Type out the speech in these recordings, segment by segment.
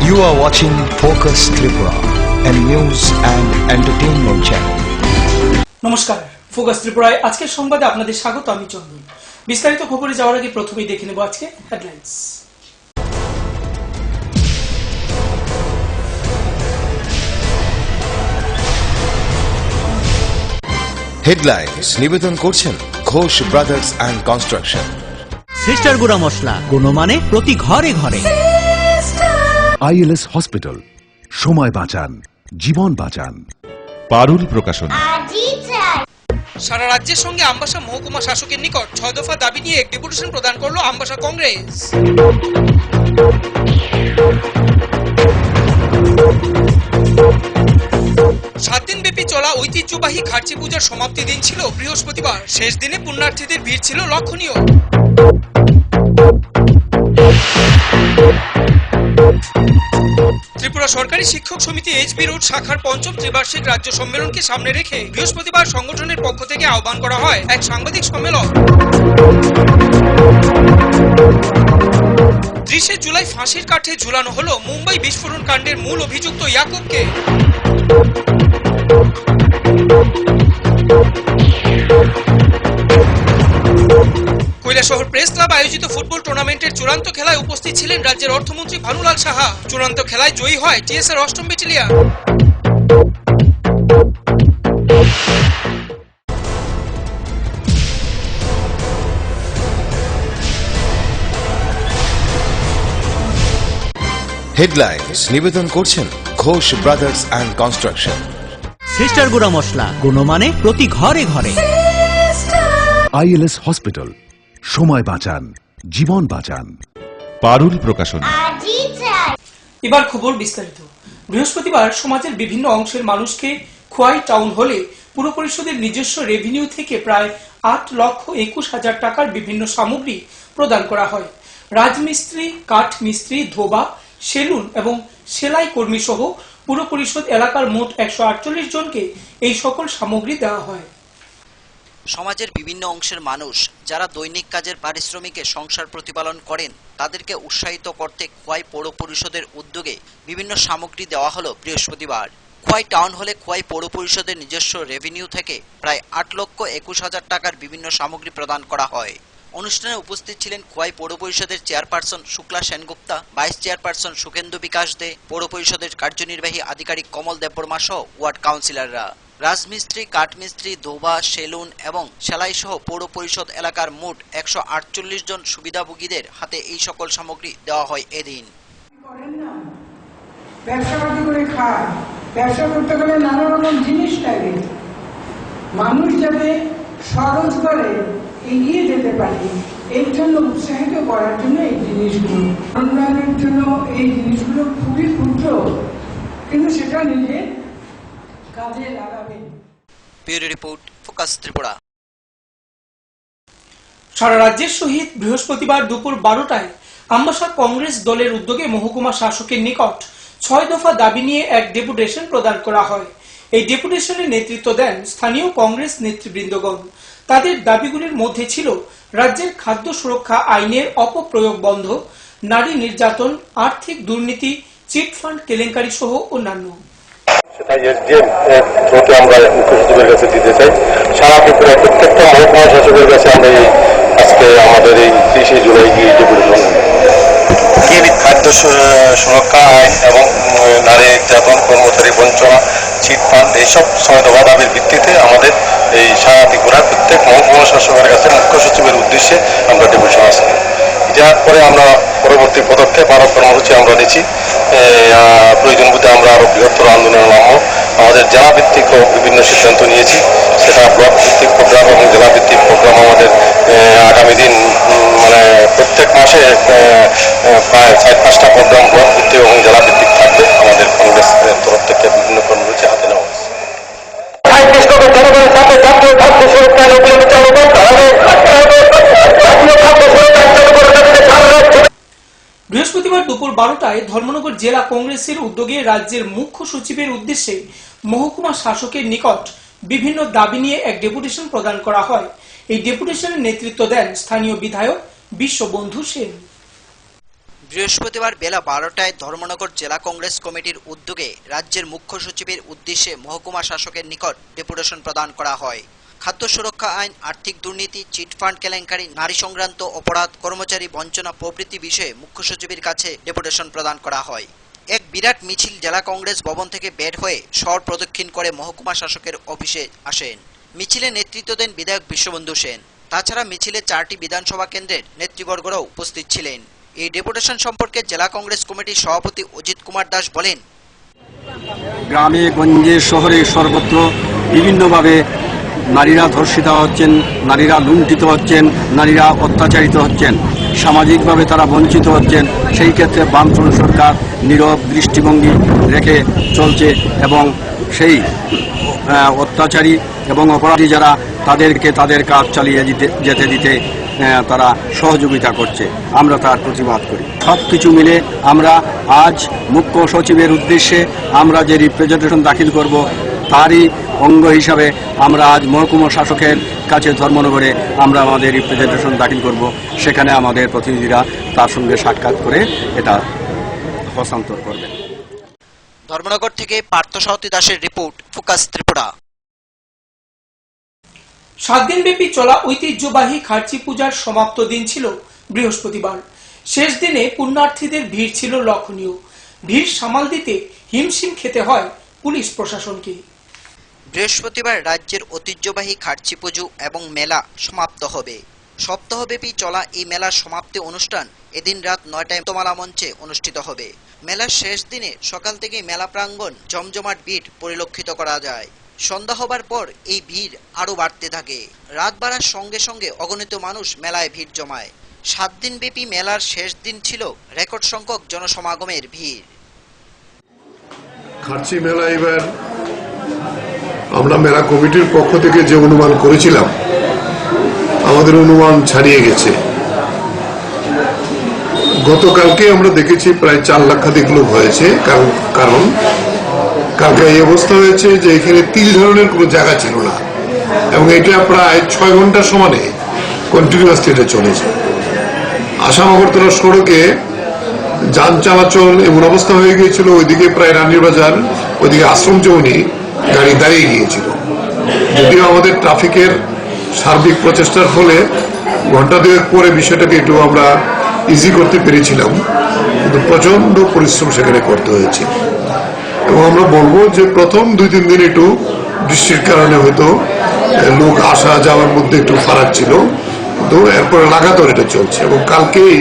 You are watching Focus Tripura, a news and entertainment channel. নমস্কার, focus ত্রিপুরায় আজকের সংবাদে আপনাদের স্বাগত। আমি চন্দন। বিস্তারিত খবরে যাওয়ার আগে প্রথমেই দেখে নেব আজকে হেডলাইন্স। হেডলাইন্স নিবেদন করছেন Ghosh brothers and construction. Sister গুঁড়া মশলা গুণমানে প্রতি ঘরে ঘরে। ILS হসপিটাল, সময় বাঁচান, জীবন বাঁচান। পারুল প্রকাশন। সারা রাজ্যের সঙ্গে আমবাসা মহকুমা শাসকের নিকট 6 দফা দাবি নিয়ে এক ডেপুটেশন প্রদান করলো আমবাসা কংগ্রেস। 7 দিন ব্যাপী চলা ঐতিহ্যবাহী খার্চি পূজার সমাপ্তি দিন ছিল বৃহস্পতিবার। শেষ দিনে পুণ্যার্থীদের ভিড় ছিল লক্ষণীয়। ত্রিপুরা সরকারি শিক্ষক সমিতি HB রোড শাখার 5ম ত্রিবার্ষিক রাজ্য সম্মেলনকে সামনে রেখে বৃহস্পতিবার সংগঠনের পক্ষ থেকে আহ্বান করা হয় এক সাংবাদিক সম্মেলন। 30 জুলাই ফাঁসির কাঠে ঝুলানো হলো মুম্বাই বিস্ফোরণ কাণ্ডের মূল অভিযুক্ত ইয়াকুবকে। কৈলাসহর প্রেস ক্লাব আয়োজিত ফুটবল টুর্নামেন্টের চূড়ান্ত খেলায় উপস্থিত ছিলেন রাজ্যের অর্থমন্ত্রী ভানুলাল সাহা। চূড়ান্ত খেলায় জয়ী হয় TSR 8ম ব্যাটালিয়ন। হেডলাইন্স নিবেদন করছেন Ghosh brothers and construction. Sister গুঁড়া মশলা গুণমানে প্রতি ঘরে ঘরে। ILS হসপিটাল, সময় বাঁচান, জীবন বাঁচান। পারুল প্রকাশন। এবার খবর বিস্তারিত। বৃহস্পতিবার সমাজের বিভিন্ন অংশের মানুষকে খোয়াই টাউন হলে পুর পরিষদের নিজস্ব রেভিনিউ থেকে প্রায় 8,21,000 টাকার বিভিন্ন সামগ্রী প্রদান করা হয়। রাজমিস্ত্রি, কাঠ মিস্ত্রি, ধোবা, সেলুন এবং সেলাই কর্মী সহ পুর পরিষদ এলাকার মোট 148 জনকে এই সকল সামগ্রী দেওয়া হয়। সমাজের বিভিন্ন অংশের মানুষ যারা দৈনিক কাজের পারিশ্রমিকে সংসার প্রতিপালন করেন তাদেরকে উৎসাহিত করতে খোয়াই পৌর পরিষদের উদ্যোগে বিভিন্ন সামগ্রী দেওয়া হলো বৃহস্পতিবার। খোয়াই টাউন হলে খোয়াই পৌর পরিষদের নিজস্ব রেভিনিউ থেকে প্রায় 8,21,000 টাকার বিভিন্ন সামগ্রী প্রদান করা হয়। অনুষ্ঠানে উপস্থিত ছিলেন খোয়াই পৌর পরিষদের chairperson Shukla Sengupta, vice chairperson Sukhendu Bikash Dey, পৌর পরিষদের কার্যনির্বাহী আধিকারিক কমল দেববর্মা সহ ওয়ার্ড কাউন্সিলররা। রাজমিস্ত্রি, কাঠমিস্ত্রি, ধোবা, সেলুন এবং সেলাই সহ পৌর পরিষদ এলাকার মোট 148 জন সুবিধাভোগীদের হাতে এই সকল সামগ্রী দেওয়া হয় এদিন। ব্যবসাপাতি করে খায়, ব্যবসা করতে গেলে নানা রকম জিনিস লাগে। মানুষ যাতে স্বরোজগারে এগিয়ে যেতে পারে এর জন্য উৎসাহিত করার জন্য এই জিনিসগুলো, উন্নয়নের জন্য এই জিনিসগুলো খুবই ক্ষুদ্র, কিন্তু সেটা নিজে কাজে লাগাবে। Bureau report, focus Tripura. সারা রাজ্যের সহিত বৃহস্পতিবার দুপুর 12টায় আমবাসা কংগ্রেস দলের উদ্যোগে মহকুমা শাসকের নিকট 6 দফা দাবি নিয়ে এক ডেপুটেশন প্রদান করা হয়। এই ডেপুটেশনের নেতৃত্ব দেন স্থানীয় কংগ্রেস নেতৃবৃন্দগণ। তাদের দাবিগুলির মধ্যে ছিল রাজ্যের খাদ্য সুরক্ষা আইনের অপপ্রয়োগ বন্ধ, নারী নির্যাতন, আর্থিক দুর্নীতি, চিটফান্ড কেলেঙ্কারি সহ অন্যান্য। আমরা মুখ্যসচিবের কাছে দিতে চাই। সারা ত্রিপুরা প্রত্যেকটা মহকুমা শাসকের কাছে আমরা আজকে আমাদের এই 30 জুলাই গিয়ে খাদ্য সুরক্ষা আইন এবং নারী নির্যাতন, কর্মচারী বঞ্চনা, চিটফান্ড এইসব 6 দফা দাবির ভিত্তিতে আমাদের এই সারা ত্রিপুরার প্রত্যেক মহকুমা শাসকের কাছে মুখ্য সচিবের উদ্দেশ্যে আমরা ডেপুটেশন আসছি। যার পরে আমরা পরবর্তী পদক্ষেপ আরো কর্মসূচি আমরা নিচ্ছি। প্রয়োজন বোধে আমরা আরো বৃহত্তর আন্দোলন নামবো। আমাদের জেলা ভিত্তিক বিভিন্ন সিদ্ধান্ত নিয়েছি, সেটা ব্লক ভিত্তিক প্রোগ্রাম এবং জেলা ভিত্তিক প্রোগ্রাম আমাদের আগামী দিন মানে প্রত্যেক মাসে প্রায় 4-5টা প্রোগ্রাম ব্লক ভিত্তিক এবং জেলা ভিত্তিক থাকবে। আমাদের কংগ্রেসের তরফ থেকে বিভিন্ন কর্মসূচি হাতে নেওয়া হয়েছে। বৃহস্পতিবার দুপুর 12টায় ধর্মনগর জেলা কংগ্রেসের উদ্যোগে রাজ্যের মুখ্য সচিবের উদ্দেশ্যে মহকুমা শাসকের নিকট বিভিন্ন দাবি নিয়ে এক ডেপুটেশন প্রদান করা হয়। এই ডেপুটেশনের নেতৃত্ব দেন স্থানীয় বিধায়ক বিশ্ববন্ধু সেন। বৃহস্পতিবার বেলা 12টায় ধর্মনগর জেলা কংগ্রেস কমিটির উদ্যোগে রাজ্যের মুখ্য সচিবের উদ্দেশ্যে মহকুমা শাসকের নিকট ডেপুটেশন প্রদান করা হয়। খাদ্য সুরক্ষা আইন, আর্থিক দুর্নীতি, চিটফান্ড কেলেঙ্কারি, নারী সংক্রান্ত অপরাধ, কর্মচারী বঞ্চনা প্রভৃতি বিষয়ে মুখ্য সচিবের কাছে ডেপুটেশন প্রদান করা হয়। এক বিরাট মিছিল জেলা কংগ্রেস ভবন থেকে বের হয়ে শহর প্রদক্ষিণ করে মহকুমা শাসকের অফিসে আসেন। মিছিলে নেতৃত্ব দেন বিধায়ক বিশ্ববন্ধু সেন। তাছাড়া মিছিলে 4টি বিধানসভা কেন্দ্রের নেতৃবর্গরাও উপস্থিত ছিলেন। এই ডেপুটেশন সম্পর্কে জেলা কংগ্রেস কমিটির সভাপতি অজিত কুমার দাস বলেন, গ্রামে গঞ্জে শহরে সর্বত্র বিভিন্নভাবে নারীরা ধর্ষিতা হচ্ছেন, নারীরা লুণ্ঠিত হচ্ছেন, নারীরা অত্যাচারিত হচ্ছেন, সামাজিকভাবে তারা বঞ্চিত হচ্ছেন। সেই ক্ষেত্রে বামফ্রন্ট সরকার নীরব দৃষ্টিভঙ্গি রেখে চলছে এবং সেই অত্যাচারী এবং অপরাধী যারা তাদেরকে তাদের কাজ চালিয়ে যেতে দিতে তারা সহযোগিতা করছে। আমরা তার প্রতিবাদ করি। সব কিছু মিলে আমরা আজ মুখ্য সচিবের উদ্দেশ্যে আমরা যে রিপ্রেজেন্টেশন দাখিল করব তারই অঙ্গ হিসাবে আমরা আজ মহকুমা শাসকের কাছে ধর্মনগরে আমরা আমাদের রিপ্রেজেন্টেশন দাখিল করব। সেখানে আমাদের প্রতিনিধিরা তার সঙ্গে সাক্ষাৎ করে এটা হস্তান্তর করবেন। ধর্মনগর থেকে পার্থসারথী দাসের রিপোর্ট, ফোকাস ত্রিপুরা। 7 দিনব্যাপী চলা ঐতিহ্যবাহী খার্চি পূজার সমাপ্ত দিন ছিল বৃহস্পতিবার। শেষ দিনে পুণ্যার্থীদের ভিড় ছিল লক্ষণীয়। ভিড় সামাল দিতে হিমশিম খেতে হয় পুলিশ প্রশাসনকে। বৃহস্পতিবার রাজ্যের ঐতিহ্যবাহী খার্চি পুজো এবং মেলা সমাপ্ত হবে। সপ্তাহব্যাপী চলা এই মেলার সমাপ্তি অনুষ্ঠান এদিন রাত 9টায় তোমালা মঞ্চে অনুষ্ঠিত হবে। মেলার শেষ দিনে সকাল থেকে মেলা প্রাঙ্গণ জমজমাট ভিড় পরিলক্ষিত করা যায়। সন্ধ্যা হবার পর এই ভিড় আরো বাড়তে থাকে। রাত বাড়ার সঙ্গে সঙ্গে অগণিত মানুষ মেলায় ভিড় জমায়। 7 দিনব্যাপী মেলার শেষ দিন ছিল রেকর্ড সংখ্যক জনসমাগমের ভিড়। খার্চি মেলা এবার আমরা মেলা কমিটির পক্ষ থেকে যে অনুমান করেছিলাম আমাদের অনুমান ছাড়িয়ে গেছে। গতকালকে আমরা দেখেছি প্রায় 4 লাখাধিক লোক হয়েছে। কারণ কালকে এই অবস্থা হয়েছে যে এখানে তিল ধরনের কোনো জায়গা ছিল না এবং এটা প্রায় 6 ঘন্টা সমানে কন্টিনিউয়াসলি এটা চলেছে। আসাম আগরতলা সড়কে যান চলাচল এমন অবস্থা হয়ে গিয়েছিল, ওইদিকে প্রায় রানীর বাজার, ওইদিকে আশ্রম চৌনি গাড়ি দাঁড়িয়ে গিয়েছিল। যদিও আমাদের ট্রাফিকের সার্বিক প্রচেষ্টার ফলে ঘন্টা 2 পরে বিষয়টাকে একটু আমরা ইজি করতে পেরেছিলাম, কিন্তু প্রচন্ড পরিশ্রম সেখানে করতে হয়েছে। এবং আমরা বলবো যে প্রথম 2-3 দিন একটু বৃষ্টির কারণে হয়তো লোক আসা যাওয়ার মধ্যে একটু ফারাক ছিল, কিন্তু এরপরে লাগাতার এটা চলছে। এবং কালকেই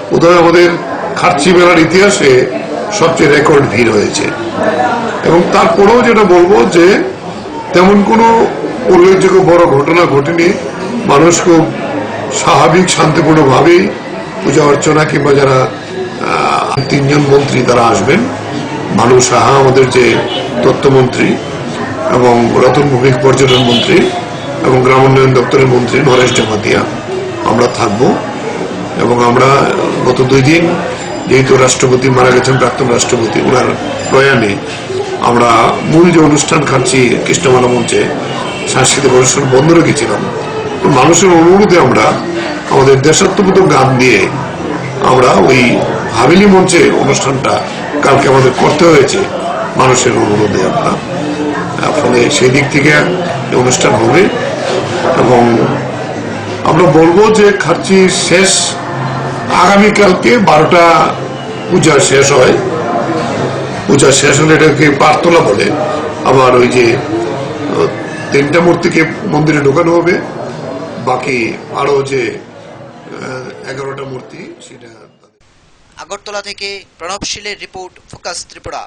বোধহয় আমাদের খার্চি মেলার ইতিহাসে সবচেয়ে রেকর্ড ভিড় হয়েছে। এবং তারপরেও যেটা বলবো যে তেমন কোনো উল্লেখযোগ্য বড় ঘটনা ঘটেনি। মানুষ খুব স্বাভাবিক শান্তিপূর্ণভাবেই পূজা অর্চনা কিংবা যারা 3 জন মন্ত্রী তারা আসবেন, ভানু সাহা আমাদের যে তথ্যমন্ত্রী এবং রতন ভৌমিক পর্যটন মন্ত্রী এবং গ্রামোন্নয়ন দপ্তরের মন্ত্রী নরেশ জমাতিয়া আমরা থাকব। এবং আমরা গত 2 দিন যেহেতু রাষ্ট্রপতি মারা গেছেন, প্রাক্তন রাষ্ট্রপতি, ওনার প্রয়াণে আমরা মূল যে অনুষ্ঠান খার্চি কৃষ্ণমালা মঞ্চে সাংস্কৃতিক অনুষ্ঠান বন্ধ রেখেছিলাম। মানুষের অনুরোধে আমরা আমাদের দেশাত্মবোধক গান দিয়ে আমরা ওই হাভেলি মঞ্চে অনুষ্ঠানটা কালকে আমাদের করতে হয়েছে মানুষের অনুরোধে। ফলে সেই দিক থেকে অনুষ্ঠান হবে এবং আমরা বলবো যে খার্চি শেষ আগামীকালকে 12টা পূজা শেষ হয়। পূজা শেষ হলে এটাকে পারতলা বলে। আবার ওই যে 3টা মূর্তিকে মন্দিরে ঢোকানো হবে, বাকি আরো যে 11টা মূর্তি সেটা। আগরতলা থেকে প্রণবশীলের রিপোর্ট, ফোকাস ত্রিপুরা।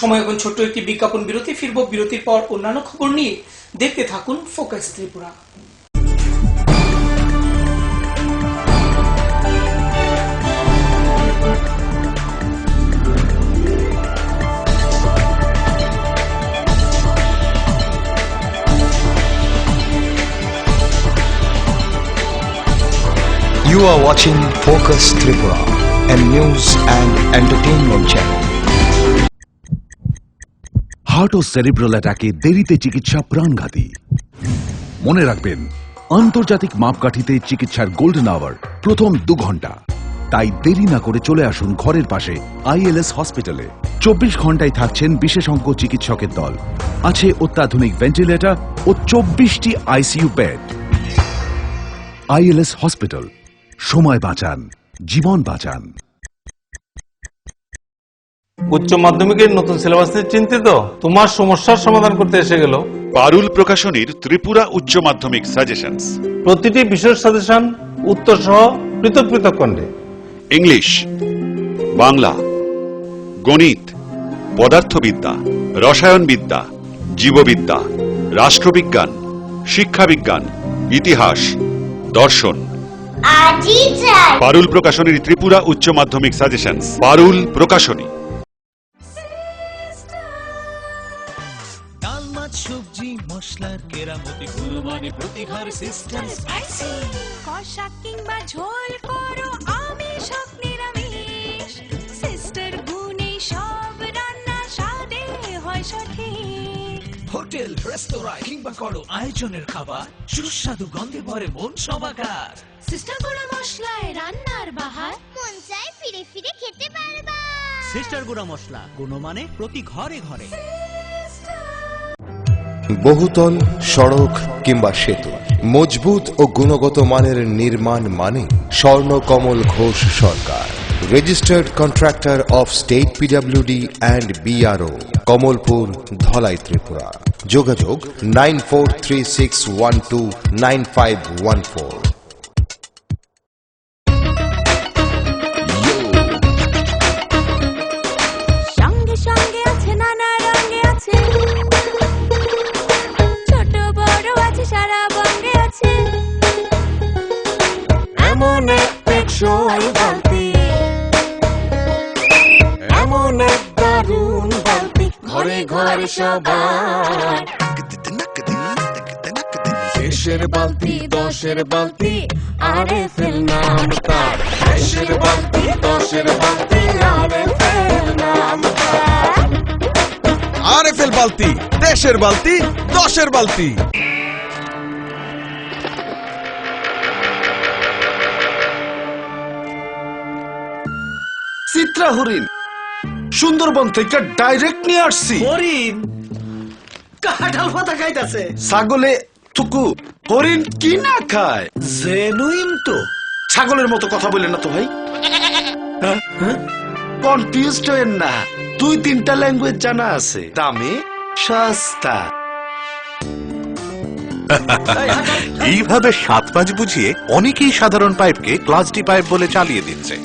সময় এখন ছোট্ট একটি বিজ্ঞাপন বিরতি। ফিরব বিরতির পর অন্যান্য খবর নিয়ে। দেখতে থাকুন focus Tripura. You are watching Focus Tripura, a news and entertainment channel. Heart ও সেরিব্রাল অ্যাটাকে দেরিতে চিকিৎসা প্রাণঘাতী। মনে রাখবেন, আন্তর্জাতিক মাপকাঠিতে চিকিৎসার গোল্ডেন আওয়ার প্রথম 2 ঘন্টা। তাই দেরি না করে চলে আসুন ঘরের পাশে আইএলএস হসপিটালে। 24 ঘন্টায় থাকছেন বিশেষজ্ঞ চিকিৎসকের দল। আছে অত্যাধুনিক ভেন্টিলেটর ও 24টি আইসিইউ বেড। আইএলএস হসপিটাল, সময় বাঁচান, জীবন বাঁচান। উচ্চ মাধ্যমিকের নতুন সিলেবাস নিয়ে চিন্তিত? তোমার সমস্যার সমাধান করতে এসে গেল পারুল প্রকাশনীর ত্রিপুরা উচ্চ মাধ্যমিক সাজেশনস। প্রতিটি বিষয়ের সাজেশন উত্তর সহ পৃথক পৃথক খণ্ডে। ইংলিশ, বাংলা, গণিত, পদার্থবিদ্যা, রসায়নবিদ্যা, জীববিদ্যা, রাষ্ট্রবিজ্ঞান, শিক্ষাবিজ্ঞান, ইতিহাস, দর্শন। পারুল প্রকাশনীর ত্রিপুরা উচ্চ মাধ্যমিক সাজেশনস। পারুল প্রকাশনী। ডাল মাছ সবজি মশলার কেরামতি গুণমানে প্রতি ঘর সিস্টার স্পাইসি। কষা কিংবা ঝোল করো আমিষ হোক নিরামিষ, সিস্টার গুণে সব রান্না স্বাদে হয় সঠিক। হোটেল রেস্তোরাঁ কিংবা করো আয়োজনের খাবার, সুস্বাদু গন্ধে ভরে মন সবাকার। সিস্টার গুঁড়া মশলায় রান্নার বাহার, মন চাই ফিরে ফিরে খেতে পারবা। সিস্টার গুঁড়া মশলা, গুণমানে প্রতি ঘরে ঘরে। বহুতল, সড়ক কিংবা সেতু, মজবুত ও গুণগত মানের নির্মাণ মানে Swarnakamal Ghosh Sarkar, registered contractor of state PWD and BRO, Kamalpur, Dhalai, Tripura. যোগাযোগ 9436129514। সঙ্গে সঙ্গে আছে নানা রঙে আছে, ছোট বড় আছে সারা বঙ্গে আছে। এমন এক টেকসই বালতি, এমন এক দারুণ বালতি, ঘরে ঘরে সবার। দেশের বালতি, দশের বালতি, আরএফএল নাম তার। দেশের বালতি, দশের বালতি, আরএফএল নাম তার। আরএফএল বালতি, দেশের বালতি, দশের বালতি। চিত্রা হরিণ সুন্দরবন থেকে ডাইরেক্ট নিয়ে আসছি। হরিণ কাঁঠাল পাতা খাইতাছে। ছাগলে থুকু, হরিণ কি না খায়? জেনুইন তো। ছাগলের মতো কথা বললেন না তো ভাই। কনফিউজড হয়েন না, 2-3টা ল্যাঙ্গুয়েজ জানা আছে, দামে সস্তা। এইভাবে 7-5 বুঝিয়ে অনেকেই সাধারণ পাইপকে ক্লাস ডি পাইপ বলে চালিয়ে দিচ্ছে,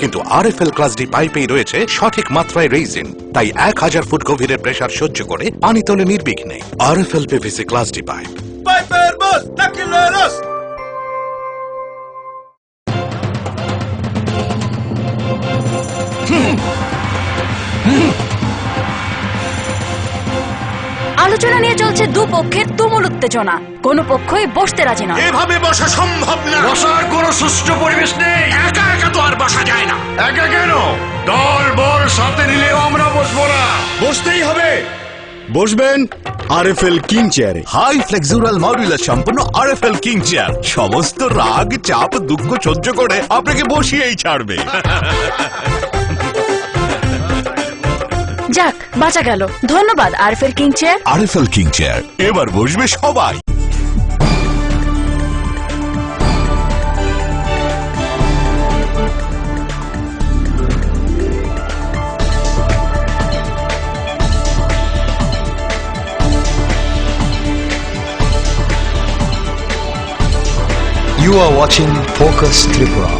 কিন্তু আরএফএল ক্লাস ডি পাইপেই রয়েছে সঠিক মাত্রায় রেইজিন। তাই 1000 ফুট গভীরের প্রেসার সহ্য করে পানি তোলে নির্বিঘ্নে। RFL PVC class D pipe. পাইপের বস তাকিলেরস। আলোচনা নিয়ে চলছে দুপক্ষের তুমুল উত্তেজনা, কোনো পক্ষই বসতে রাজি না। এভাবে বসা সম্ভব না, বসার কোনো সুষ্ঠু পরিবেশ নেই। একা একা তো আর বসা যায় না। একা কেন, দল বল সাথে নিলেও আমরা বসবো না। বসতেই হবে। বসবেন আরএফএল কিং চেয়ারে। হাই ফ্লেক্সুরাল মডুলার সম্পন্ন আরএফএল কিং চেয়ার সমস্ত রাগ, চাপ, দুঃখ সহ্য করে আপনাকে বসিয়েই ছাড়বে। যাক, বাঁচা গেল। ধন্যবাদ RFL king chair. RFL king chair, এবার বসবে সবাই। You are watching Focus Tripura,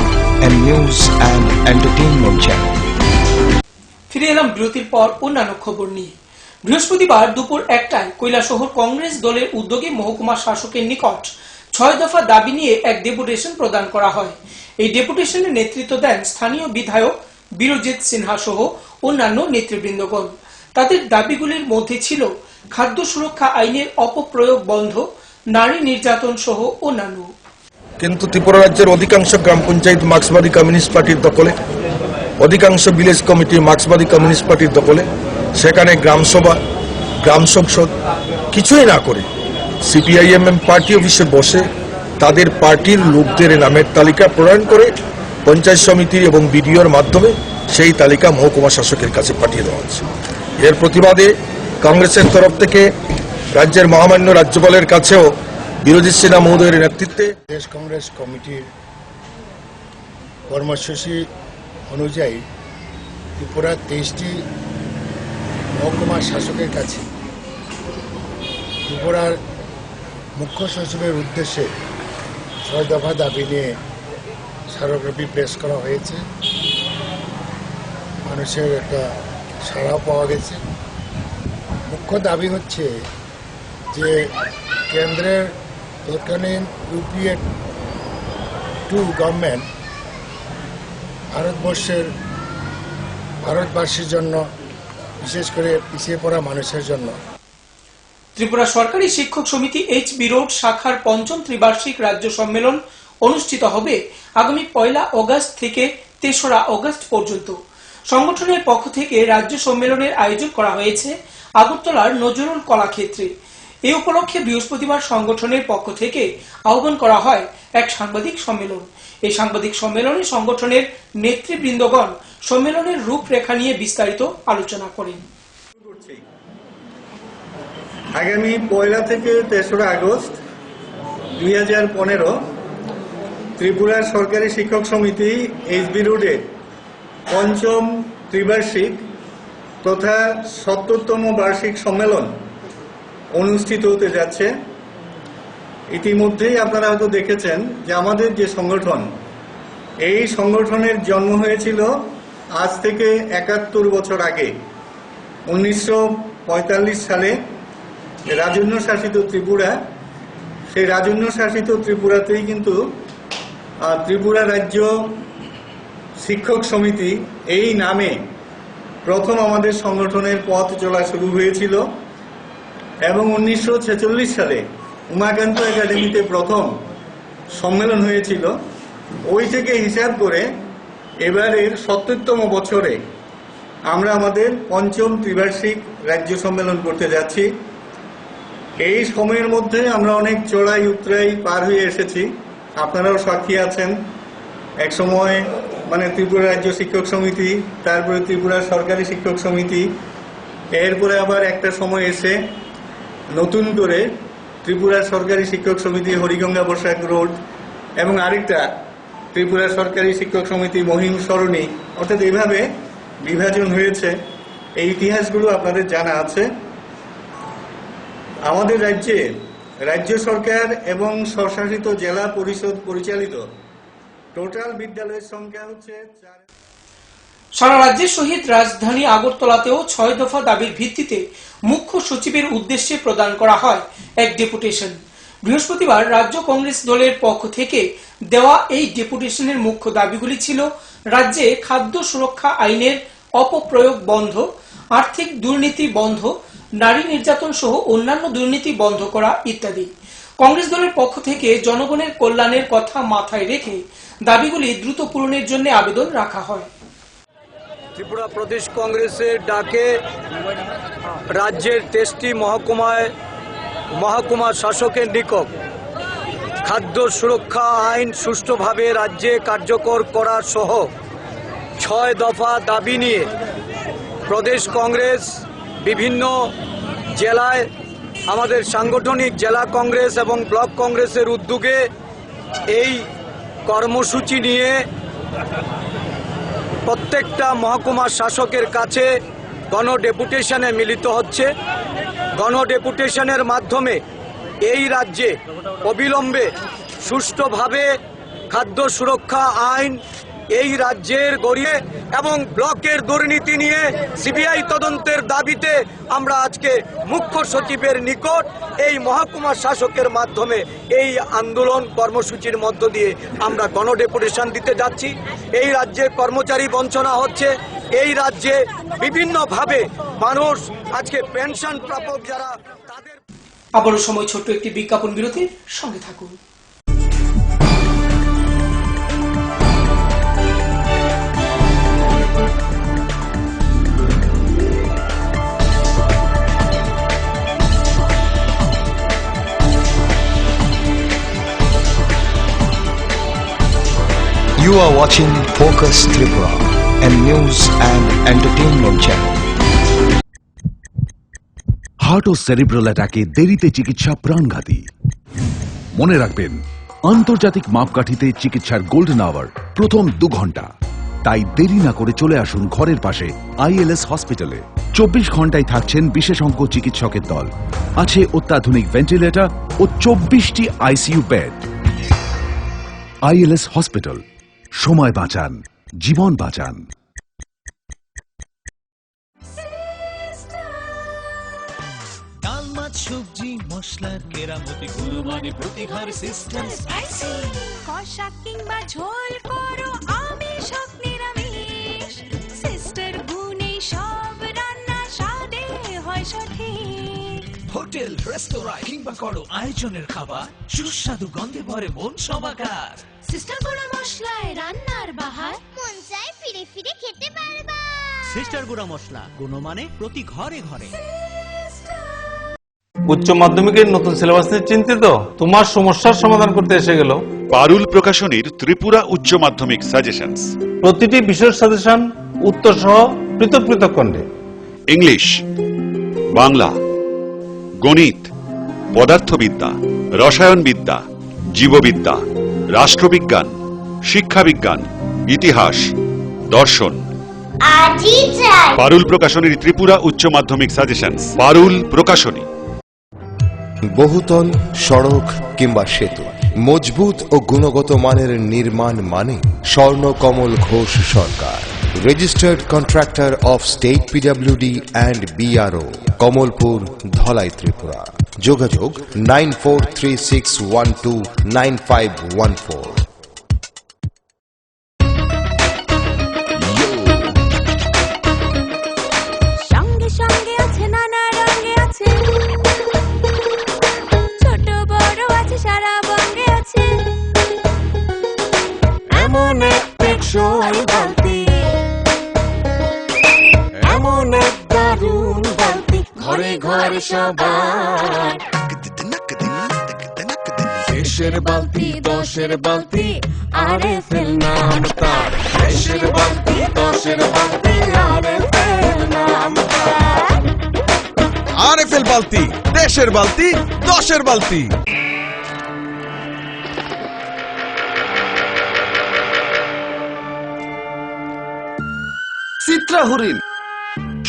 a news and entertainment channel. ফিরে এলাম বিরতির পর অন্যান্য খবর নিয়ে। বৃহস্পতিবার দুপুর 1টায় কৈলাসহর কংগ্রেস দলের উদ্যোগে মহকুমা শাসকের নিকট 6 দফা দাবি নিয়ে এক ডেপুটেশন প্রদান করা হয়। এই ডেপুটেশনের নেতৃত্ব দেন স্থানীয় বিধায়ক বীরজিৎ সিনহা সহ অন্যান্য নেতৃবৃন্দগণ। তাদের দাবিগুলির মধ্যে ছিল খাদ্য সুরক্ষা আইনের অপপ্রয়োগ বন্ধ, নারী নির্যাতন সহ অন্যান্য। কিন্তু ত্রিপুরা রাজ্যের অধিকাংশ গ্রাম পঞ্চায়েত মার্ক্সবাদী কমিউনিস্ট পার্টির দখলে, অধিকাংশ ভিলেজ কমিটি মার্ক্সবাদী কমিউনিস্ট পার্টির দখলে। সেখানে গ্রামসভা, গ্রাম সংসদ কিছুই না করে সিপিআইএমএম পার্টি অফিসে বসে তাদের পার্টির লোকদের নামের তালিকা প্রণয়ন করে পঞ্চায়েত সমিতি এবং বিডিওর মাধ্যমে সেই তালিকা মহকুমা শাসকের কাছে পাঠিয়ে দেওয়া হচ্ছে। এর প্রতিবাদে কংগ্রেসের তরফ থেকে রাজ্যের মহামান্য রাজ্যপালের কাছেও বিরোধী সেনা মহোদয়ের নেতৃত্বে প্রদেশ কংগ্রেস কমিটির কর্মসূচি অনুযায়ী ত্রিপুরার 23টি মহকুমা শাসকের কাছে ত্রিপুরার মুখ্য সচিবের উদ্দেশ্যে 6 দফা দাবি নিয়ে স্মারকলিপি পেশ করা হয়েছে। মানুষের একটা সাড়াও পাওয়া গেছে। মুখ্য দাবি হচ্ছে যে কেন্দ্রের তৎকালীন ইউপিএ 2 গভর্নমেন্ট ভারতবাসীর জন্য, বিশেষ করে পিছিয়ে পড়া মানুষের জন্য ত্রিপুরা সরকারি শিক্ষক সমিতি HB রোড শাখার 5ম ত্রিবার্ষিক রাজ্য সম্মেলন অনুষ্ঠিত হবে আগামী 1 আগস্ট থেকে 3রা আগস্ট পর্যন্ত। সংগঠনের পক্ষ থেকে রাজ্য সম্মেলনের আয়োজন করা হয়েছে আগরতলার নজরুল কলাক্ষেত্রে। এই উপলক্ষে বৃহস্পতিবার সংগঠনের পক্ষ থেকে আহ্বান করা হয় এক সাংবাদিক সম্মেলন। এই সাংবাদিক সম্মেলনে সংগঠনের নেতৃবৃন্দগণ সম্মেলনের রূপরেখা নিয়ে বিস্তারিত আলোচনা করেন। আগামী 1 থেকে 3রা আগস্ট 2015 ত্রিপুরা সরকারি শিক্ষক সমিতি HB রোডে 5ম ত্রিবার্ষিক তথা 70তম বার্ষিক সম্মেলন অনুষ্ঠিত হতে যাচ্ছে। ইতিমধ্যেই আপনারা হয়তো দেখেছেন যে আমাদের যে সংগঠন, এই সংগঠনের জন্ম হয়েছিল আজ থেকে 71 বছর আগে 1945 সালে রাজন্য শাসিত ত্রিপুরা, সেই রাজন্য শাসিত ত্রিপুরাতেই কিন্তু ত্রিপুরা রাজ্য শিক্ষক সমিতি এই নামে প্রথম আমাদের সংগঠনের পথ চলা শুরু হয়েছিল এবং 1946 সালে উমাকান্ত একাডেমিতে প্রথম সম্মেলন হয়েছিল। ওই থেকে হিসাব করে এবারের 70তম বছরে আমরা আমাদের 5ম ত্রিবার্ষিক রাজ্য সম্মেলন করতে যাচ্ছি। এই সময়ের মধ্যে আমরা অনেক চড়াই উতরাই পার হয়ে এসেছি, আপনারাও সাক্ষী আছেন। এক সময় ত্রিপুরা রাজ্য শিক্ষক সমিতি, তারপরে ত্রিপুরা সরকারি শিক্ষক সমিতি, এরপরে আবার একটা সময় এসে নতুন করে ত্রিপুরা সরকারি শিক্ষক সমিতি হরিগঙ্গা বসাক রোড এবং আরেকটা ত্রিপুরা সরকারি শিক্ষক সমিতি মহিম সরণি, অর্থাৎ এইভাবে বিভাজন হয়েছে। এই ইতিহাসগুলো আপনাদের জানা আছে। আমাদের রাজ্যে রাজ্য সরকার এবং স্বশাসিত জেলা পরিষদ পরিচালিত টোটাল বিদ্যালয়ের সংখ্যা হচ্ছে 4। সারা রাজ্যের সহিত রাজধানী আগরতলাতেও 6 দফা দাবির ভিত্তিতে মুখ্য সচিবের উদ্দেশ্যে প্রদান করা হয় এক ডেপুটেশন। বৃহস্পতিবার রাজ্য কংগ্রেস দলের পক্ষ থেকে দেওয়া এই ডেপুটেশনের মুখ্য দাবিগুলি ছিল রাজ্যে খাদ্য সুরক্ষা আইনের অপপ্রয়োগ বন্ধ, আর্থিক দুর্নীতি বন্ধ, নারী নির্যাতন সহ অন্যান্য দুর্নীতি বন্ধ করা ইত্যাদি। কংগ্রেস দলের পক্ষ থেকে জনগণের কল্যাণের কথা মাথায় রেখে দাবিগুলি দ্রুত পূরণের জন্য আবেদন রাখা হয়। ত্রিপুরা প্রদেশ কংগ্রেসের ডাকে রাজ্যের 23টি মহকুমা শাসকের নিকট খাদ্য সুরক্ষা আইন সুষ্ঠুভাবে রাজ্যে কার্যকর করা সহ 6 দফা দাবি নিয়ে প্রদেশ কংগ্রেস বিভিন্ন জেলায় আমাদের সাংগঠনিক জেলা কংগ্রেস এবং ব্লক কংগ্রেসের উদ্যোগে এই কর্মসূচি নিয়ে প্রত্যেকটা মহকুমা শাসকের কাছে গণডেপুটেশনে মিলিত হচ্ছে। গণডেপুটেশনের মাধ্যমে এই রাজ্যে অবিলম্বে সুষ্ঠুভাবে খাদ্য সুরক্ষা আইন এই রাজ্যের গড়িয়ে এবং ব্লকের দুর্নীতি নিয়ে সিবিআই তদন্তের দাবিতে আমরা আজকে মুখ্য সচিবের নিকট এই মহকুমা শাসকের মাধ্যমে এই আন্দোলন কর্মসূচির মধ্য দিয়ে আমরা গণডেপুটেশন দিতে যাচ্ছি। এই রাজ্যে কর্মচারী বঞ্চনা হচ্ছে, এই রাজ্যে বিভিন্নভাবে মানুষ আজকে পেনশন প্রাপক যারা তাদের। আবারও সময় ছোট্ট একটি বিজ্ঞাপন বিরতির সঙ্গে থাকুন। You are watching Focus Tripura, a news and entertainment channel. Heart ও সেরিব্রাল অ্যাটাকে দেরিতে চিকিৎসা প্রাণঘাতী। মনে রাখবেন, আন্তর্জাতিক মাপকাঠিতে চিকিৎসার গোল্ডেন আওয়ার প্রথম 2 ঘন্টা। তাই দেরি না করে চলে আসুন ঘরের পাশে আইএলএস হসপিটালে। 24 ঘন্টায় থাকছেন বিশেষজ্ঞ চিকিৎসকের দল। আছে অত্যাধুনিক ভেন্টিলেটর ও 24টি আইসিইউ বেড। আইএলএস হসপিটাল, সময় বাঁচান, জীবন বাঁচান। ডাল মাছ সবজি মশলার কেরামতি গুণমানে প্রতি ঘর সিস্টেম স্পাইসি। কষা কিংবা ঝোল করো আমিষ হোক নিরামিষ, সিস্টার গুণে সব রান্না স্বাদে হয় সঠিক। হোটেল রেস্তোরাঁ কিংবা করো আয়োজনের খাবার, সুস্বাদু গন্ধে ভরে মন সমাকার। সিস্টার গুঁড়া মশলায় রান্নার বাহার, মন চাই ফিরে ফিরে খেতে পারবা। সিস্টার গুঁড়া মশলা, গুণমানে প্রতি ঘরে ঘরে। উচ্চ মাধ্যমিকের নতুন সিলেবাস নিয়ে চিন্তিত? তোমার সমস্যার সমাধান করতে এসে গেল পারুল প্রকাশনীর ত্রিপুরা উচ্চ মাধ্যমিক সাজেশনস। প্রতিটি বিষয়ের সাজেশন উত্তর সহ পৃথক পৃথক খণ্ডে। ইংলিশ, বাংলা, গণিত, পদার্থবিদ্যা, রসায়নবিদ্যা, জীববিদ্যা, রাষ্ট্রবিজ্ঞান, শিক্ষাবিজ্ঞান, ইতিহাস, দর্শন। আজই চাই পারুল প্রকাশনীর ত্রিপুরা উচ্চ মাধ্যমিক সাজেশনস। পারুল প্রকাশনী। বহুতল, সড়ক কিংবা সেতু, মজবুত ও গুণগত মানের নির্মাণ মানে Swarnakamal Ghosh Sarkar, registered contractor of state PWD and BRO, Kamalpur, Dhalai, Tripura. যোগাযোগ 9436129514। সঙ্গে সঙ্গে আছে নানা রঙে আছে, ছোট বড় আছে সারা বঙ্গে আছে। এমন এক টেকসই বালতি, এমন এক দারুণ বালতি, ঘরে ঘরে সবার। দেশের বালতি, দশের বালতি, আরএফএল নাম তার। দেশের বালতি, দশের বালতি, আরএফএল নাম তার। আরএফএল বালতি, দেশের বালতি, 10-এর বালতি। চিত্রা হরিণ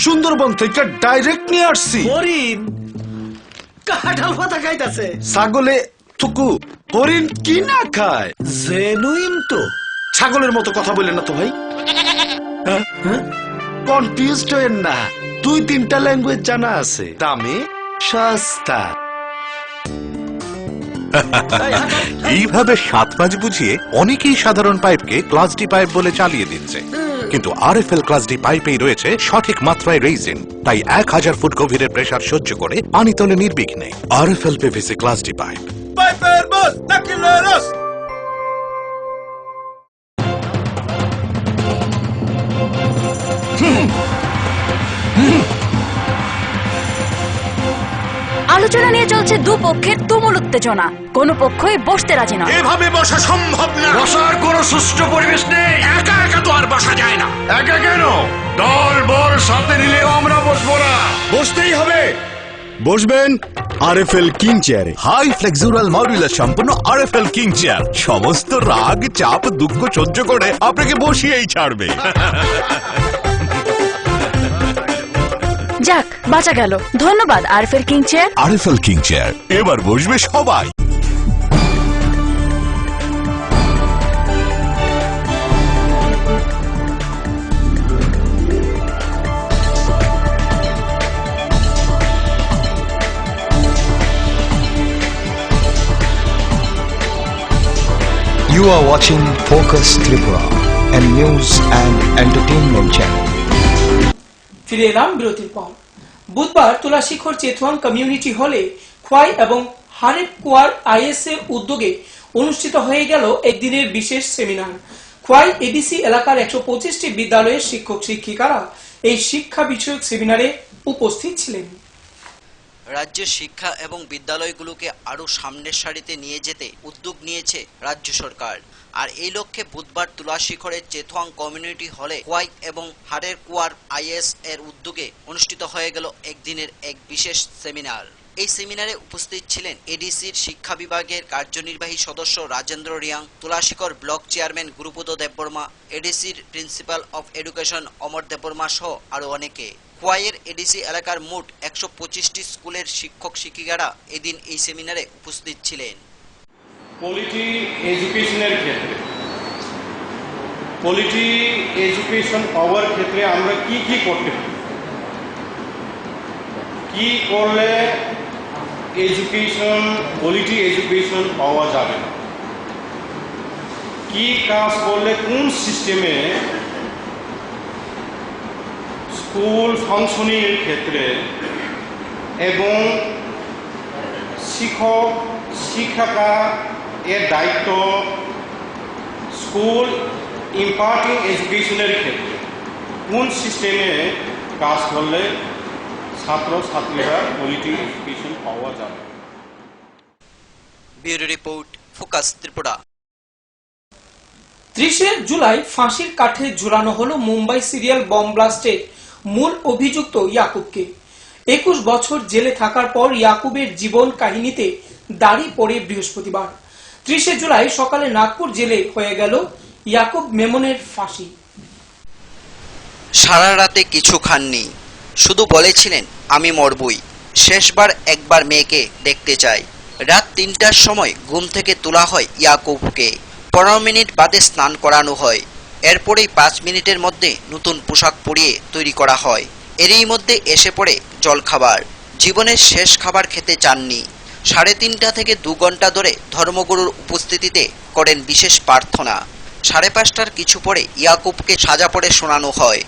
সুন্দরবন থেকে ডাইরেক্ট নিয়ে আসছি। হরিণ কাঁঠাল পাতা খাইতাছে। ছাগলে থুকু, হরিণ কি না খায়? জেনুইন তো। ছাগলের মতো কথা বললেন না তো ভাই। কনফিউজড হয়েন না, 2-3টা ল্যাঙ্গুয়েজ জানা আছে, দামে সস্তা। এইভাবে 7-5 বুঝিয়ে অনেকেই সাধারণ পাইপকে ক্লাস ডি পাইপ বলে চালিয়ে দিচ্ছে, কিন্তু আরএফএল ক্লাস ডি পাইপেই রয়েছে সঠিক মাত্রায় রেইজিন। তাই 1000 ফুট গভীরের প্রেসার সহ্য করে পানি তোলে নির্বিঘ্নে। RFL PVC class D pipe. পাইপের বস নাকিলেরস। আলোচনা নিয়ে চলছে দুপক্ষের তুমুল উত্তেজনা, কোনো পক্ষই বসতে রাজি নয়। এভাবে বসা সম্ভব না। বসার কোনো সুষ্ঠু পরিবেশ নেই। একা একা তো আর বসা যায় না। একা কেন, দল বল সাথে নিলেও আমরা বসবো না। বসতেই হবে। বসবেন আরএফএল কিং চেয়ারে। হাই ফ্লেক্সুরাল মডুলার সম্পন্ন আরএফএল কিং চেয়ার সমস্ত রাগ, চাপ, দুঃখ সহ্য করে আপনাকে বসিয়েই ছাড়বে। যাক, বাঁচা গেল। ধন্যবাদ RFL king chair. RFL king chair, এবার বসবে সবাই। You are watching Focus Tripura, a news and entertainment channel. ফিরে এলাম বিরতির পর। বুধবার তুলাশিখর চেতুয়াং কমিউনিটি হলে খোয়াই এবং হারেপ কুয়ার আইএস এর উদ্যোগে অনুষ্ঠিত হয়ে গেল একদিনের বিশেষ সেমিনার। খোয়াই এডিসি এলাকার 125টি বিদ্যালয়ের শিক্ষক শিক্ষিকারা এই শিক্ষা বিষয়ক সেমিনারে উপস্থিত ছিলেন। রাজ্যের শিক্ষা এবং বিদ্যালয়গুলোকে আরও সামনের সারিতে নিয়ে যেতে উদ্যোগ নিয়েছে রাজ্য সরকার। আর এই লক্ষ্যে বুধবার তুলাশিখরের চেথোয়াং কমিউনিটি হলে খোয়াই এবং হাড়ের কুয়ার আইএস এর উদ্যোগে অনুষ্ঠিত হয়ে গেল একদিনের এক বিশেষ সেমিনার। এই সেমিনারে উপস্থিত ছিলেন এডিসির শিক্ষা বিভাগের কার্যনির্বাহী সদস্য রাজেন্দ্র রিয়াং, তুলাশিখর ব্লক চেয়ারম্যান গুরুপদ দেববর্মা, এডিসির principal of education Amar Debbarma সহ আরও অনেকে। খোয়াইয়ের এডিসি এলাকার মোট 125টি স্কুলের শিক্ষক শিক্ষিকারা এদিন এই সেমিনারে উপস্থিত ছিলেন। কোয়ালিটি এডুকেশনের ক্ষেত্রে, কোয়ালিটি এডুকেশন পাওয়ার ক্ষেত্রে আমরা কি কি করতে পারি, কি করলে এডুকেশন, কোয়ালিটি এডুকেশন পাওয়া যাবে, কি কাজ করলে কোন সিস্টেমে স্কুল ফাংশনিংয়ের ক্ষেত্রে এবং শিক্ষক শিক্ষিকা এর দায়িত্ব স্কুল ইম্পার্টিং এডুকেশনের ক্ষেত্রে কোন সিস্টেমে কাজ করলে ছাত্র ছাত্রীরা কোয়ালিটি এডুকেশন পাওয়া যাবে। Bureau report, focus Tripura. 30 July ফাঁসির কাঠে ঝুলানো হলো মুম্বাই সিরিয়াল বম ব্লাস্টের মূল অভিযুক্ত ইয়াকুবকে। 21 বছর জেলে থাকার পর ইয়াকুবের জীবন কাহিনীতে দাড়ি পড়ে বৃহস্পতিবার 30 জুলাই সকালে নাগপুর জেলে হয়ে গেল ইয়াকুব মেমনের ফাঁসি। সারা রাতে কিছু খাননি, শুধু বলেছিলেন আমি মরবই, শেষবার একবার মেয়েকে দেখতে চাই। রাত 3টার সময় ঘুম থেকে তোলা হয় ইয়াকুবকে। 15 মিনিট বাদে স্নান করানো হয়। এরপরেই 5 মিনিটের মধ্যে নতুন পোশাক পরিয়ে তৈরি করা হয়। এরই মধ্যে এসে পড়ে জলখাবার। জীবনের শেষ খাবার খেতে চাননি। 3:30 থেকে 2 ঘন্টা ধরে ধর্মগুরুর উপস্থিতিতে করেন বিশেষ প্রার্থনা। 5:30টার কিছু পরে ইয়াকুবকে সাজা পড়ে শোনানো হয়।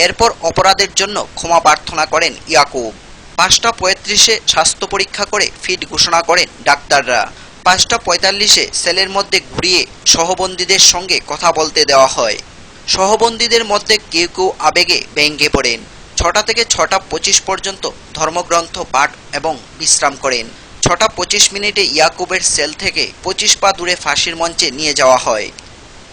এরপর অপরাধের জন্য ক্ষমা প্রার্থনা করেন ইয়াকুব। 5:35-এ স্বাস্থ্য পরীক্ষা করে ফিট ঘোষণা করেন ডাক্তাররা। 5:45-এ সেলের মধ্যে ঘুরিয়ে সহবন্দীদের সঙ্গে কথা বলতে দেওয়া হয়। সহবন্দীদের মধ্যে কেউ কেউ আবেগে ভেঙে পড়েন। 6টা থেকে 6:25 পর্যন্ত ধর্মগ্রন্থ পাঠ এবং বিশ্রাম করেন। 6:25 মিনিটে ইয়াকুবের সেল থেকে 25 পা দূরে ফাঁসির মঞ্চে নিয়ে যাওয়া হয়।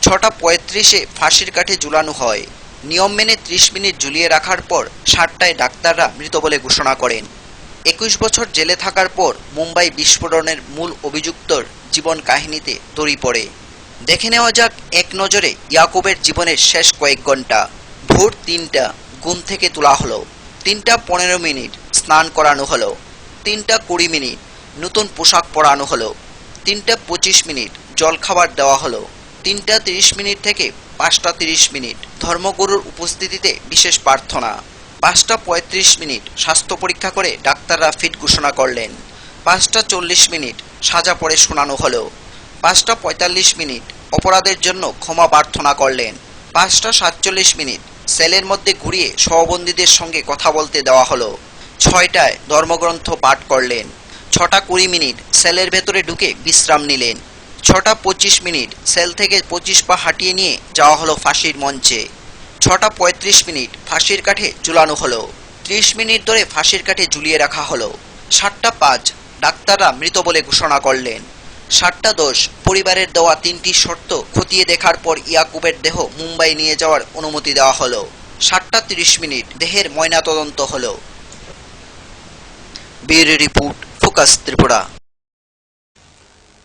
6:35-এ ফাঁসির কাঠে ঝুলানো হয়। নিয়ম মেনে 30 মিনিট ঝুলিয়ে রাখার পর 7টায় ডাক্তাররা মৃত বলে ঘোষণা করেন। 21 বছর জেলে থাকার পর মুম্বাই বিস্ফোরণের মূল অভিযুক্তর জীবন কাহিনীতে দড়ি পড়ে। দেখে নেওয়া যাক এক নজরে ইয়াকুবের জীবনের শেষ কয়েক ঘন্টা। ভোর 3টা, ঘুম থেকে তোলা হলো। 3:15 মিনিট স্নান করানো হলো। 3:20 মিনিট নতুন পোশাক পরানো হলো। 3:25 মিনিট জলখাবার দেওয়া হলো। 3:30 মিনিট থেকে 5:30 মিনিট ধর্মগুরুর উপস্থিতিতে বিশেষ প্রার্থনা। 5:35 মিনিট স্বাস্থ্য পরীক্ষা করে ডাক্তাররা ফিট ঘোষণা করলেন। 5:40 মিনিট সাজা পড়ে শোনানো হলো। 5:45 মিনিট অপরাধের জন্য ক্ষমা প্রার্থনা করলেন। 5:47 মিনিট সেলের মধ্যে ঘুরিয়ে সহবন্দীদের সঙ্গে কথা বলতে দেওয়া হলো। 6টায় ধর্মগ্রন্থ পাঠ করলেন। 6:20 মিনিট সেলের ভেতরে ঢুকে বিশ্রাম নিলেন। 6:25 মিনিট সেল থেকে 25 পা হাঁটিয়ে নিয়ে যাওয়া হলো ফাঁসির মঞ্চে। 6:35 মিনিট ফাঁসির কাঠে ঝুলানো হলো। 30 মিনিট ধরে ফাঁসির কাঠে ঝুলিয়ে রাখা হলো। 7:05 ডাক্তাররা মৃত বলে ঘোষণা করলেন। 7:10 পরিবারের দেওয়া 3টি শর্ত খতিয়ে দেখার পর ইয়াকুবের দেহ মুম্বাই নিয়ে যাওয়ার অনুমতি দেওয়া হলো। 7:30 মিনিট দেহের ময়নাতদন্ত হলো। Bureau report, focus Tripura.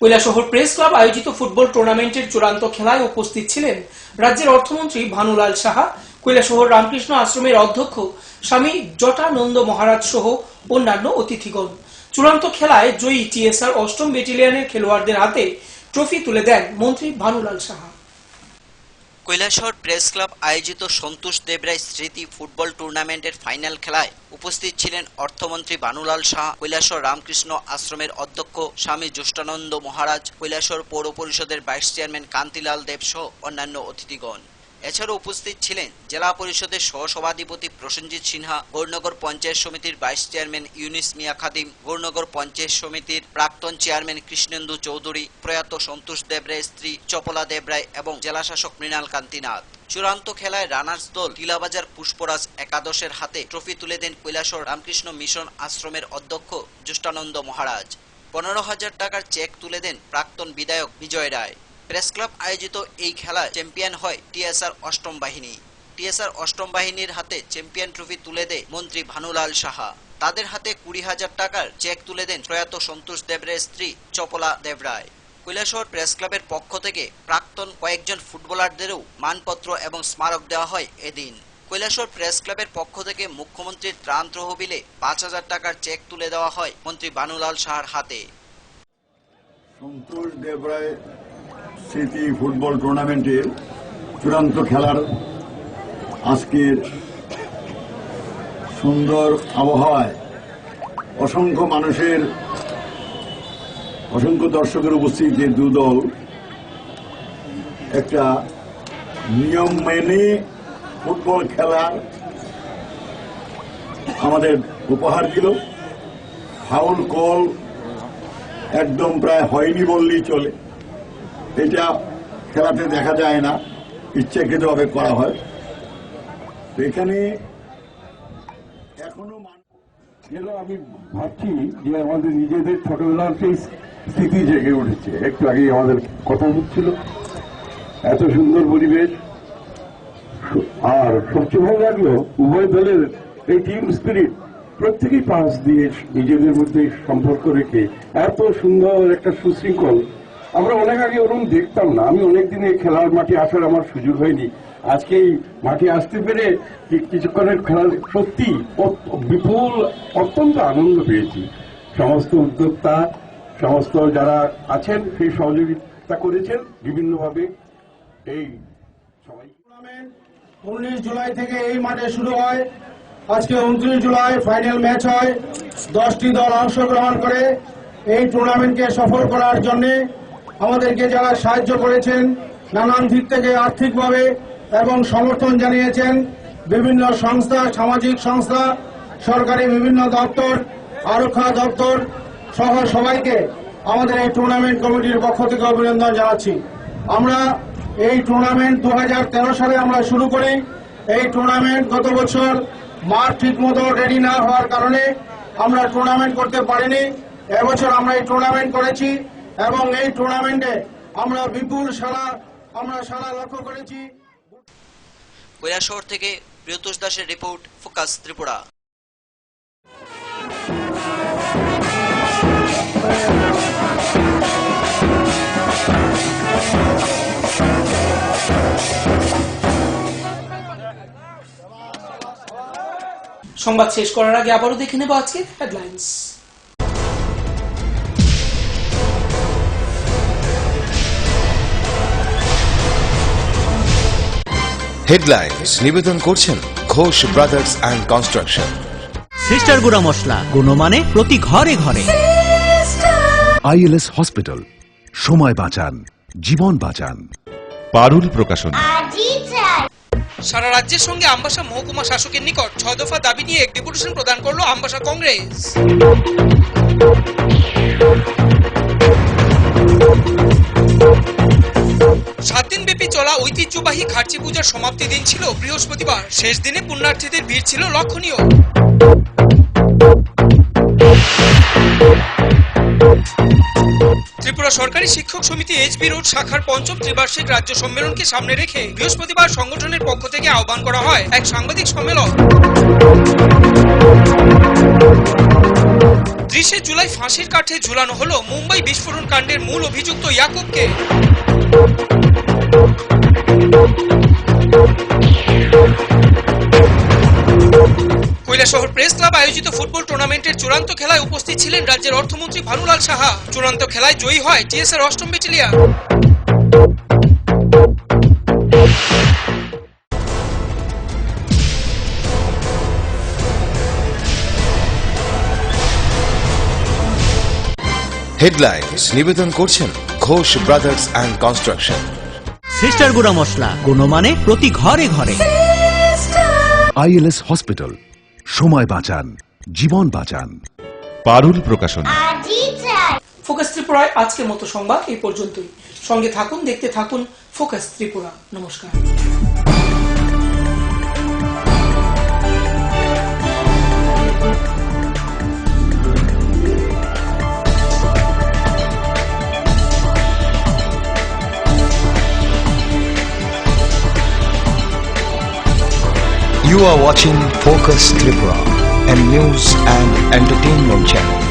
Kailashahar press club আয়োজিত ফুটবল টুর্নামেন্টের চূড়ান্ত খেলায় উপস্থিত ছিলেন রাজ্যের অর্থমন্ত্রী ভানুলাল সাহা, কৈলাসহর রামকৃষ্ণ আশ্রমের অধ্যক্ষ স্বামী জটানন্দ মহারাজ সহ অন্যান্য অতিথিগণ। চূড়ান্ত খেলায় জয়ী টিএসআর 8ম ব্যাটালিয়নের খেলোয়াড়দের হাতে ট্রফি তুলে দেন মন্ত্রী ভানুলাল সাহা। কৈলাসহর প্রেস ক্লাব আয়োজিত সন্তোষ দেবরায় স্মৃতি ফুটবল টুর্নামেন্টের ফাইনাল খেলায় উপস্থিত ছিলেন অর্থমন্ত্রী ভানুলাল সাহা, কৈলাসহর রামকৃষ্ণ আশ্রমের অধ্যক্ষ স্বামী জ্যেষ্ঠানন্দ মহারাজ, কৈলাসহর পৌর পরিষদের ভাইস চেয়ারম্যান কান্তিলাল দেব সহ অন্যান্য অতিথিগণ। এছাড়াও উপস্থিত ছিলেন জেলা পরিষদের সহসভাধিপতি প্রসেনজিৎ সিনহা, গৌরনগর পঞ্চায়েত সমিতির ভাইস চেয়ারম্যান ইউনিস মিয়া খাদিম, গৌরনগর পঞ্চায়েত সমিতির প্রাক্তন চেয়ারম্যান কৃষ্ণেন্দু চৌধুরী, প্রয়াত সন্তোষ দেবরায়ের স্ত্রী চপলা দেবরায় এবং জেলাশাসক মৃণাল কান্তিনাথ। চূড়ান্ত খেলায় রানার্স দল টিলাবাজার পুষ্পরাজ একাদশের হাতে ট্রফি তুলে দেন কৈলাসহর রামকৃষ্ণ মিশন আশ্রমের অধ্যক্ষ জ্যেষ্ঠানন্দ মহারাজ। 15,000 টাকার চেক তুলে দেন প্রাক্তন বিধায়ক বিজয় রায়। প্রেস ক্লাব আয়োজিত এই খেলায় চ্যাম্পিয়ন হয় টিএসআর অষ্টম বাহিনী। টিএসআর অষ্টম বাহিনীর হাতে চ্যাম্পিয়ন ট্রফি তুলে দেয় মন্ত্রী ভানুলাল সাহা। তাদের হাতে 20,000 টাকার চেক তুলে দেন প্রয়াত সন্তোষ দেবরায়ের স্ত্রী চপলা দেবরায়। কৈলাসহর প্রেস ক্লাবের পক্ষ থেকে প্রাক্তন কয়েকজন ফুটবলারদেরও মানপত্র এবং স্মারক দেওয়া হয় এদিন। কৈলাসহর প্রেস ক্লাবের পক্ষ থেকে মুখ্যমন্ত্রীর ত্রাণ তহবিলে 5,000 টাকার চেক তুলে দেওয়া হয় মন্ত্রী ভানুলাল সাহার হাতে। সন্তোষ দেবরায় স্মৃতি ফুটবল টুর্নামেন্টের চূড়ান্ত খেলার আজকের সুন্দর আবহাওয়ায় অসংখ্য দর্শকের উপস্থিতিতে দু দল একটা নিয়ম মেনে ফুটবল খেলার আমাদের উপহার দিল। ফাউল কল একদম প্রায় হয়নি বললেই চলে। এটা খেলাতে দেখা যায় না, ইচ্ছাকৃতভাবে করা হয়। এখানে এখনো আমি ভাবছি যে আমাদের নিজেদের ছোটবেলার সেই স্মৃতি জেগে উঠেছে। একটু আগে আমাদের কথা হচ্ছিল, এত সুন্দর পরিবেশ। আর সবচেয়ে ভালো লাগলো উভয় দলের এই টিম স্পিরিট, প্রত্যেকেই পাশ দিয়ে নিজেদের মধ্যে সম্পর্ক রেখে এত সুন্দর একটা সুশৃঙ্খল। আমরা অনেক আগে ওরকম দেখতাম না। আমি অনেকদিনে খেলার মাঠে আসার আমার সুযোগ হয়নি। আজকে এই মাঠে আসতে পেরে কিছুক্ষণের খেলার সত্যি বিপুল অত্যন্ত আনন্দ পেয়েছি। সমস্ত উদ্যোক্তা, সমস্ত যারা আছেন সেই সহযোগিতা করেছেন বিভিন্নভাবে। এই সবাই 19 জুলাই থেকে এই মাঠে শুরু হয়। আজকে 29 জুলাই ফাইনাল ম্যাচ হয়। 10টি দল অংশগ্রহণ করে এই টুর্নামেন্টকে সফল করার জন্য আমাদেরকে যারা সাহায্য করেছেন নানান দিক থেকে আর্থিকভাবে এবং সমর্থন জানিয়েছেন বিভিন্ন সংস্থা, সামাজিক সংস্থা, সরকারি বিভিন্ন দপ্তর, আরক্ষা দপ্তর সহ সবাইকে আমাদের এই টুর্নামেন্ট কমিটির পক্ষ থেকে অভিনন্দন জানাচ্ছি। আমরা এই টুর্নামেন্ট 2013 সালে আমরা শুরু করি। এই টুর্নামেন্ট গত বছর মাঠ ঠিক মতো রেডি না হওয়ার কারণে আমরা টুর্নামেন্ট করতে পারিনি। এবছর আমরা এই টুর্নামেন্ট করেছি এবং এই টুর্নামেন্টে আমরা বিপুল সাড়া লক্ষ্য করেছি। কৈলাসহর থেকে প্রিয়তোষ দাসের রিপোর্ট, ফোকাস ত্রিপুরা। সংবাদ শেষ করার আগে আবারও দেখে নেব আজকের হেডলাইন্স। হেডলাইন্স নিবেদন করছেন Ghosh brothers and construction. Sister গুঁড়া মশলা, গুণমানে প্রতি ঘরে ঘরে। আইএলএস হসপিটাল, সময় বাঁচান, জীবন বাঁচান। পারুল প্রকাশনী। সারা রাজ্যের সঙ্গে আমবাসা মহকুমা শাসকের নিকট 6 দফা দাবি নিয়ে এক ডেপুটেশন প্রদান করলো আমবাসা কংগ্রেস। 7 দিন ব্যাপী চলা ঐতিহ্যবাহী খার্চি পূজার সমাপ্তি দিন ছিল বৃহস্পতিবার। শেষ দিনে পুণ্যার্থীদের ভিড় ছিল লক্ষণীয়। ত্রিপুরা সরকারি শিক্ষক সমিতি এইচবি রোড শাখার 5ম ত্রিবার্ষিক রাজ্য সম্মেলনকে সামনে রেখে বৃহস্পতিবার সংগঠনের পক্ষ থেকে আহ্বান করা হয় এক সাংবাদিক সম্মেলন। 30 জুলাই ফাঁসির কাঠে ঝুলানো হলো মুম্বাই বিস্ফোরণ কাণ্ডের মূল অভিযুক্ত ইয়াকুবকে। কৈলাসহর প্রেস ক্লাব আয়োজিত ফুটবল টুর্নামেন্টের চূড়ান্ত খেলায় উপস্থিত ছিলেন রাজ্যের অর্থমন্ত্রী ভানুলাল সাহা। চূড়ান্ত খেলায় জয়ী হয় টিএসআর অষ্টম ব্যাটালিয়ন। হেডলাইন্স নিবেদন করছেন Ghosh brothers and construction. Sister গুঁড়া মশলা গুণমানে প্রতি ঘরে ঘরে। আইএলএস হসপিটাল, সময় বাঁচান, জীবন বাঁচান। পারুল প্রকাশনী। আজই চাই। ফোকাস ত্রিপুরায় আজকের মতো সংবাদ এই পর্যন্তই। সঙ্গে থাকুন, দেখতে থাকুন ফোকাস ত্রিপুরা। নমস্কার। You are watching Focus Tripura, a news and entertainment channel.